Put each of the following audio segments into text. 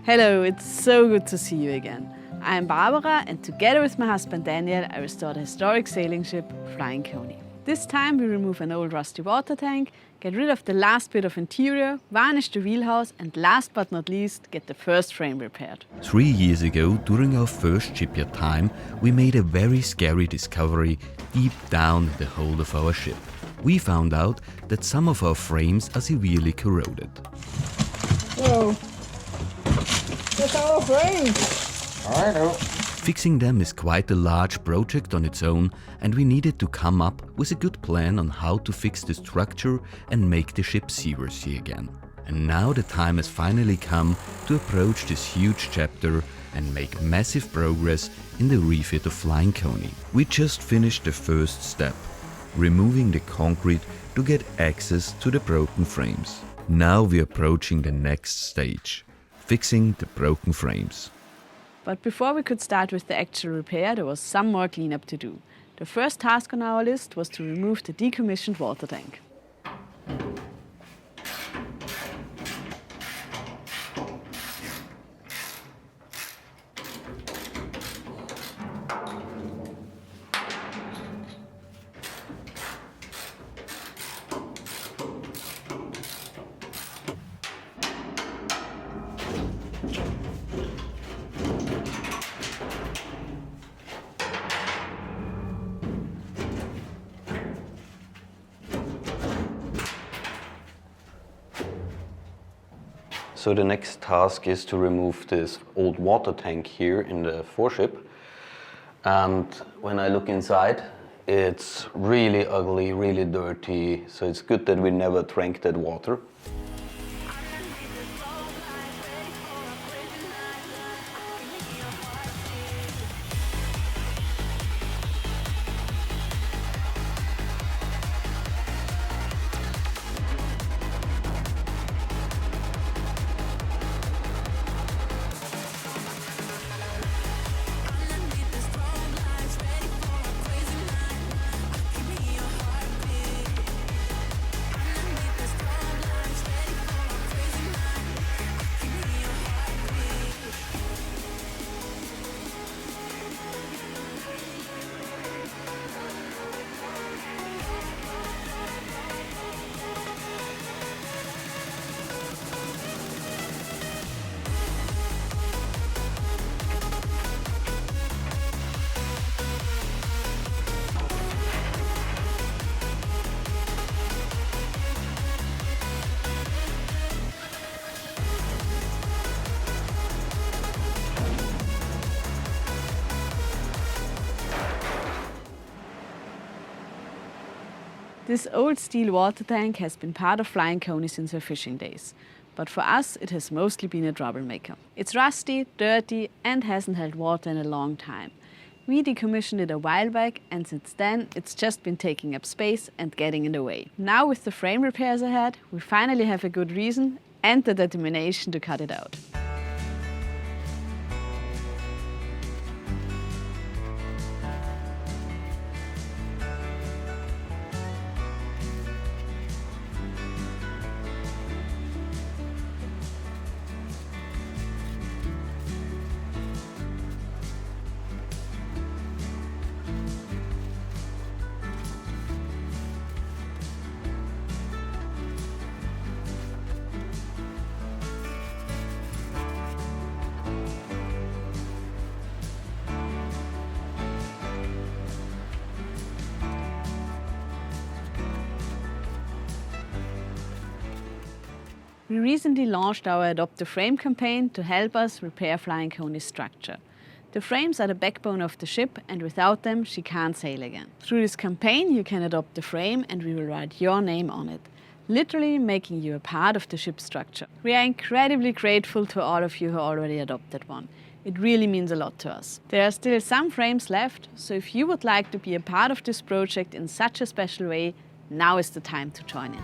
Hello, it's so good to see you again. I'm Barbara, and together with my husband Daniel, I restored a historic sailing ship, Flying Coney. This time we remove an old rusty water tank, get rid of the last bit of interior, varnish the wheelhouse, and last but not least, get the first frame repaired. 3 years ago, during our first shipyard time, we made a very scary discovery deep down in the hold of our ship. We found out that some of our frames are severely corroded. Whoa! That's our frames! I know. Fixing them is quite a large project on its own, and we needed to come up with a good plan on how to fix the structure and make the ship seaworthy again. And now the time has finally come to approach this huge chapter and make massive progress in the refit of Flying Coney. We just finished the first step, removing the concrete to get access to the broken frames. Now we're approaching the next stage, fixing the broken frames. But before we could start with the actual repair, there was some more cleanup to do. The first task on our list was to remove the decommissioned water tank. So the next task is to remove this old water tank here in the foreship. And when I look inside, it's really ugly, really dirty. So it's good that we never drank that water. This old steel water tank has been part of Flying Coney since her fishing days. But for us, it has mostly been a troublemaker. It's rusty, dirty, and hasn't held water in a long time. We decommissioned it a while back, and since then, it's just been taking up space and getting in the way. Now, with the frame repairs ahead, we finally have a good reason and the determination to cut it out. We recently launched our Adopt the Frame campaign to help us repair Flying Coney's structure. The frames are the backbone of the ship, and without them she can't sail again. Through this campaign you can adopt the frame and we will write your name on it, literally making you a part of the ship's structure. We are incredibly grateful to all of you who already adopted one. It really means a lot to us. There are still some frames left, so if you would like to be a part of this project in such a special way, now is the time to join in.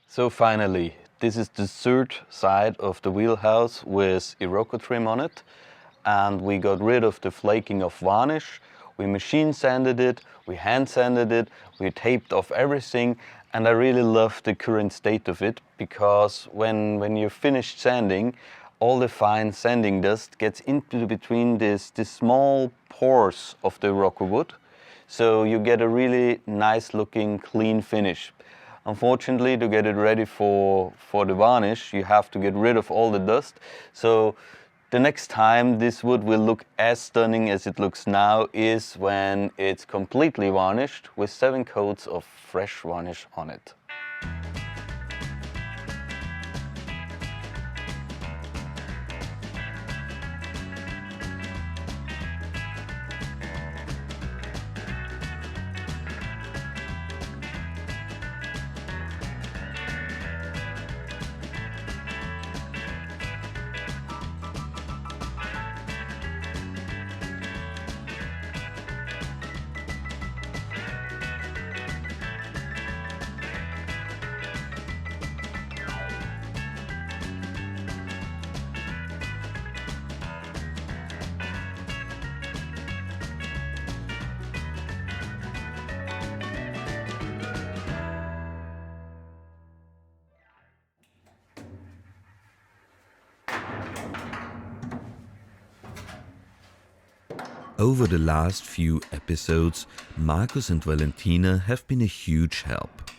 So finally, this is the third side of the wheelhouse with Iroko trim on it, and we got rid of the flaking of varnish. We machine sanded it, we hand sanded it, we taped off everything, and I really love the current state of it, because when you're finished sanding, all the fine sanding dust gets into between these small pores of the Iroko wood, so you get a really nice looking clean finish. Unfortunately, to get it ready for the varnish, you have to get rid of all the dust. So the next time this wood will look as stunning as it looks now is when it's completely varnished with 7 coats of fresh varnish on it. Over the last few episodes, Marcus and Valentina have been a huge help.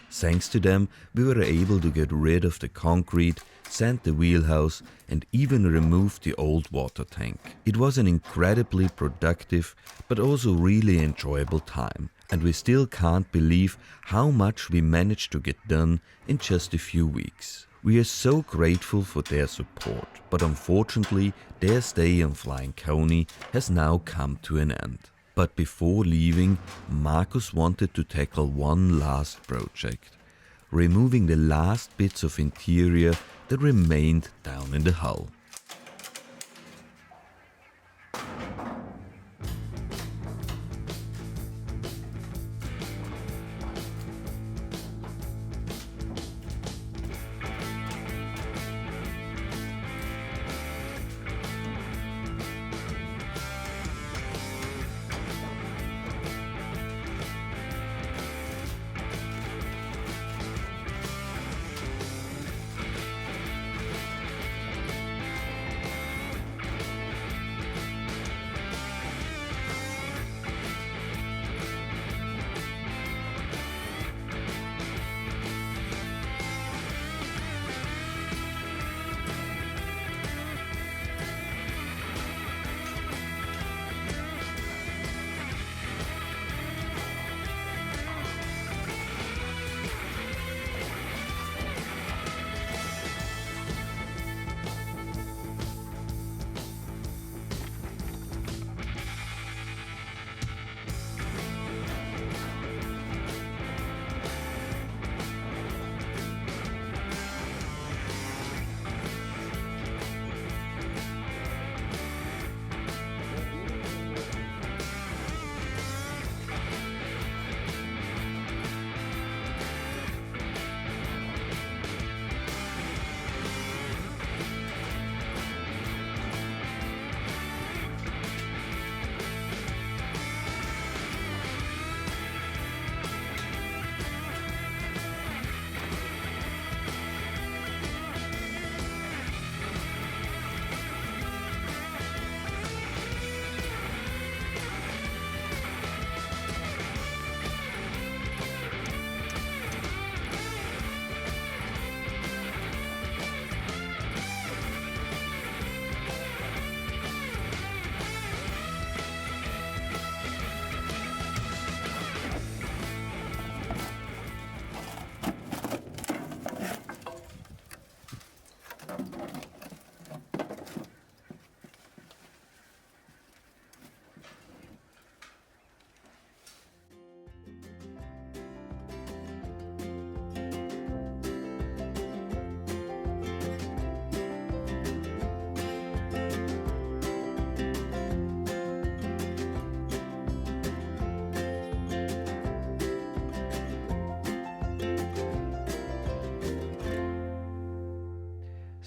Thanks to them, we were able to get rid of the concrete, sand the wheelhouse, and even remove the old water tank. It was an incredibly productive but also really enjoyable time, and we still can't believe how much we managed to get done in just a few weeks. We are so grateful for their support, but unfortunately their stay on Flying Coney has now come to an end. But before leaving, Marcus wanted to tackle one last project, removing the last bits of interior that remained down in the hull.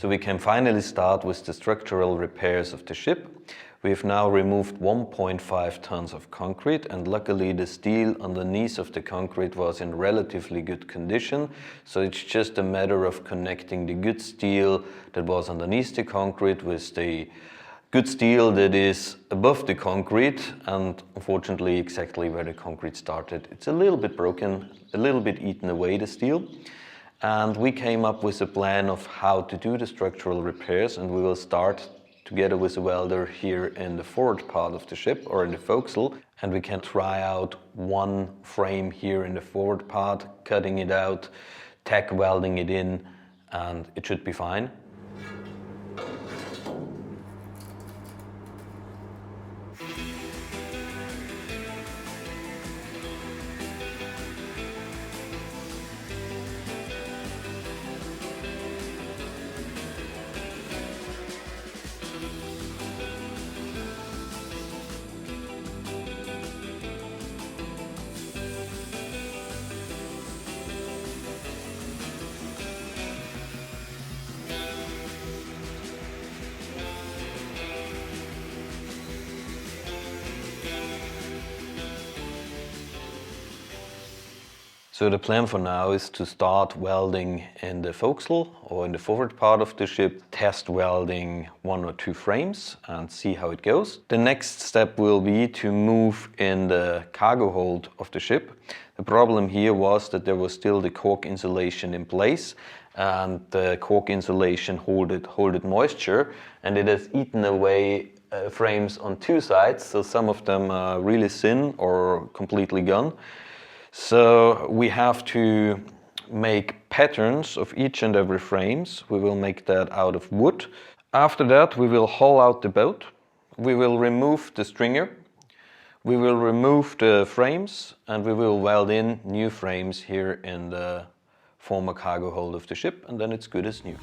so we can finally start with the structural repairs of the ship. We've now removed 1.5 tons of concrete, and luckily the steel underneath of the concrete was in relatively good condition. So it's just a matter of connecting the good steel that was underneath the concrete with the good steel that is above the concrete, and unfortunately exactly where the concrete started. It's a little bit broken, a little bit eaten away, the steel. And we came up with a plan of how to do the structural repairs, and we will start together with a welder here in the forward part of the ship, or in the forecastle, and we can try out one frame here in the forward part, cutting it out, tack welding it in, and it should be fine. So the plan for now is to start welding in the forecastle or in the forward part of the ship, test welding 1 or 2 frames and see how it goes. The next step will be to move in the cargo hold of the ship. The problem here was that there was still the cork insulation in place, and the cork insulation holded moisture, and it has eaten away frames on 2 sides, so some of them are really thin or completely gone. So we have to make patterns of each and every frames. We will make that out of wood. After that, we will haul out the boat. We will remove the stringer. We will remove the frames, and we will weld in new frames here in the former cargo hold of the ship, and then it's good as new.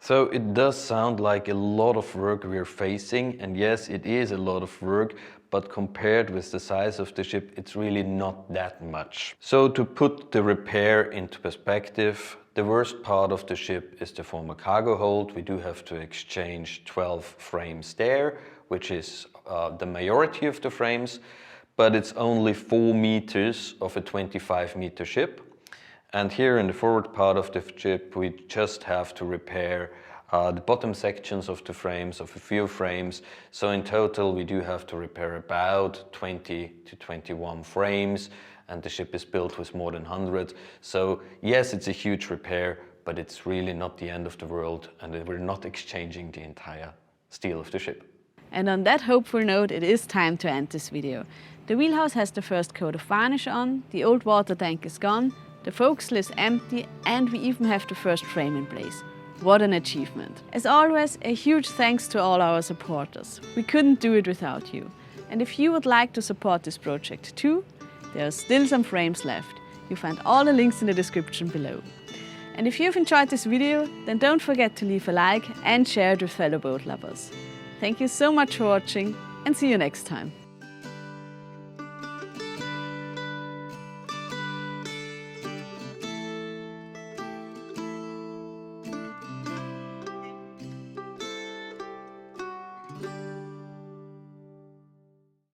So it does sound like a lot of work we're facing, and yes, it is a lot of work, but compared with the size of the ship, it's really not that much. So to put the repair into perspective, the worst part of the ship is the former cargo hold. We do have to exchange 12 frames there, which is the majority of the frames, but it's only 4 meters of a 25-meter ship. And here in the forward part of the ship, we just have to repair the bottom sections of the frames, of a few frames. So in total, we do have to repair about 20 to 21 frames, and the ship is built with more than 100. So yes, it's a huge repair, but it's really not the end of the world, and we're not exchanging the entire steel of the ship. And on that hopeful note, it is time to end this video. The Wheelhouse has the first coat of varnish on, the old water tank is gone, the forecastle is empty, and we even have the first frame in place. What an achievement. As always, a huge thanks to all our supporters. We couldn't do it without you. And if you would like to support this project too, there are still some frames left. You find all the links in the description below. And if you've enjoyed this video, then don't forget to leave a like and share it with fellow boat lovers. Thank you so much for watching, and see you next time.